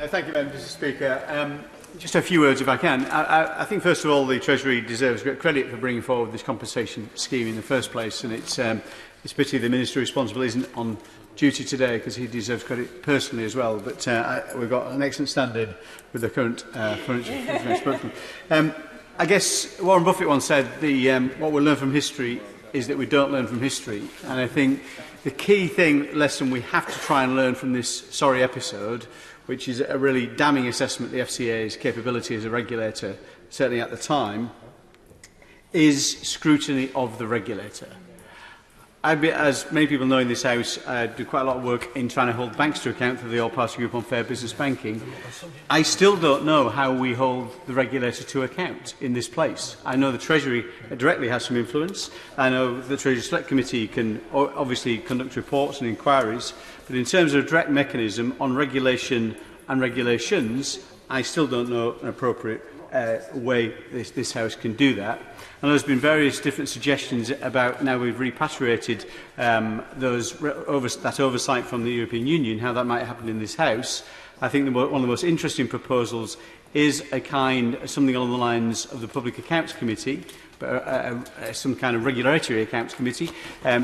Thank you, Mr. Speaker. Just a few words, if I can. I think, first of all, the Treasury deserves great credit for bringing forward this compensation scheme in the first place, and it's a pity the Minister responsible isn't on duty today, because he deserves credit personally as well. But we've got an excellent standard with the current spokesman. I guess Warren Buffett once said, what we learn from history is that we don't learn from history. And I think the key lesson we have to try and learn from this sorry episode, which is a really damning assessment of the FCA's capability as a regulator, certainly at the time, is scrutiny of the regulator. As many people know in this House, I do quite a lot of work in trying to hold banks to account for the all-party group on fair business banking. I still don't know how we hold the regulator to account in this place. I know the Treasury directly has some influence. I know the Treasury Select Committee can obviously conduct reports and inquiries. But in terms of a direct mechanism on regulation and regulations, I still don't know an appropriate way this House can do that. And there's been various different suggestions about, now we've repatriated that oversight from the European Union, how that might happen in this House. I think one of the most interesting proposals is something along the lines of the Public Accounts Committee, some kind of regulatory accounts committee,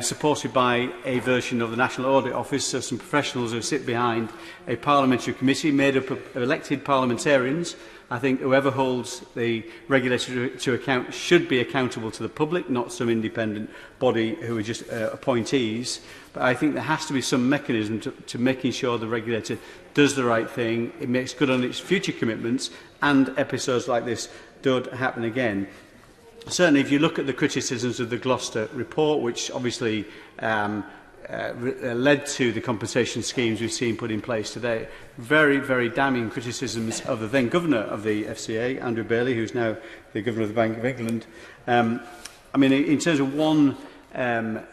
supported by a version of the National Audit Office, so some professionals who sit behind a parliamentary committee made up of elected parliamentarians. I think whoever holds the regulator to account should be accountable to the public, not some independent body who are just appointees. But I think there has to be some mechanism to making sure the regulator does the right thing, it makes good on its future commitments, and episodes like this don't happen again. Certainly, if you look at the criticisms of the Gloucester report, which obviously led to the compensation schemes we've seen put in place today, very, very damning criticisms of the then Governor of the FCA, Andrew Bailey, who's now the Governor of the Bank of England. I mean, in terms of one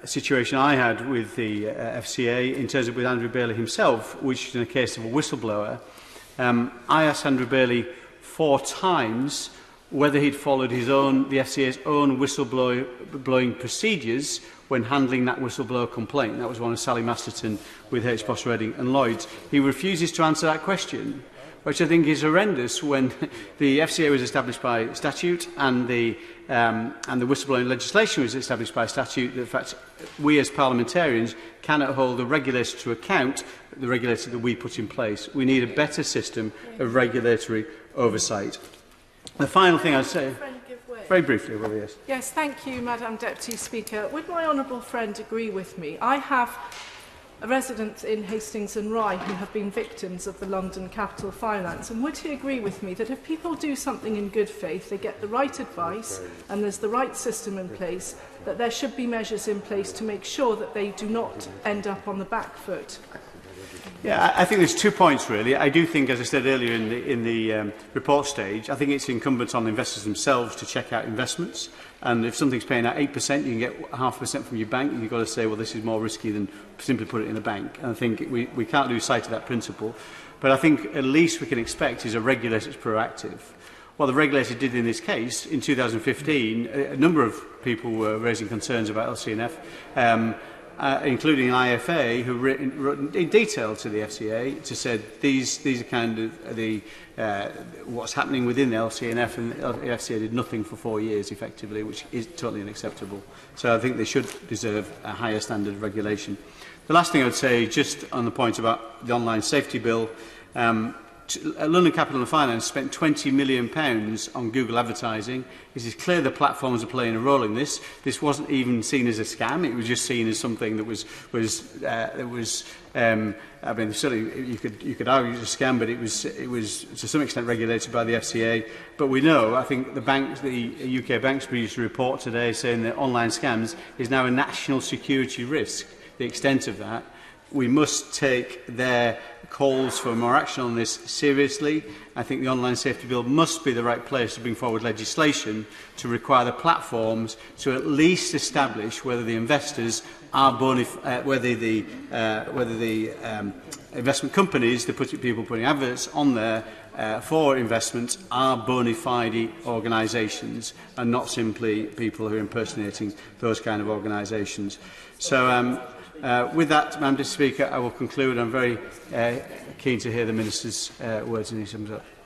situation I had with the FCA, in terms of with Andrew Bailey himself, which is in a case of a whistleblower, I asked Andrew Bailey 4 times whether he'd followed the FCA's own whistleblowing procedures when handling that whistleblower complaint. That was one of Sally Masterton with H. Boss Reading and Lloyds. He refuses to answer that question, which I think is horrendous when the FCA was established by statute and the whistleblowing legislation was established by statute. In fact, we as parliamentarians cannot hold the regulator to account, the regulator that we put in place. We need a better system of regulatory oversight. The final thing I'd say, very briefly, will yes. Yes, thank you, Madam Deputy Speaker. Would my honourable friend agree with me? I have residents in Hastings and Rye who have been victims of the London Capital Finance, and would he agree with me that if people do something in good faith, they get the right advice and there's the right system in place, that there should be measures in place to make sure that they do not end up on the back foot? Yeah, I think there's 2 points really. I do think, as I said earlier in the report stage, I think it's incumbent on investors themselves to check out investments. And if something's paying out 8%, you can get 0.5% from your bank, and you've got to say, well, this is more risky than simply put it in a bank. And I think we can't lose sight of that principle. But I think at least we can expect is a regulator that's proactive. What the regulator did in this case, in 2015, a number of people were raising concerns about LCNF. Including an IFA who wrote in detail to the FCA to say these are kind of what's happening within the LCNF, and the FCA did nothing for 4 years effectively, which is totally unacceptable. So I think they should deserve a higher standard of regulation. The last thing I would say, just on the point about the online safety bill, London Capital and Finance spent £20 million on Google advertising. It is clear the platforms are playing a role in this. This wasn't even seen as a scam. It was just seen as something that was I mean, certainly you could argue it's a scam, but it was to some extent regulated by the FCA. But we know, I think the UK banks produced a report today saying that online scams is now a national security risk. The extent of that. We must take their calls for more action on this seriously. I think the Online Safety Bill must be the right place to bring forward legislation to require the platforms to at least establish whether the investors are whether the investment companies, the people putting adverts on there for investments, are bona fide organisations and not simply people who are impersonating those kind of organisations. So With that, Madam Deputy Speaker, I will conclude. I'm very keen to hear the Minister's words as he sums up.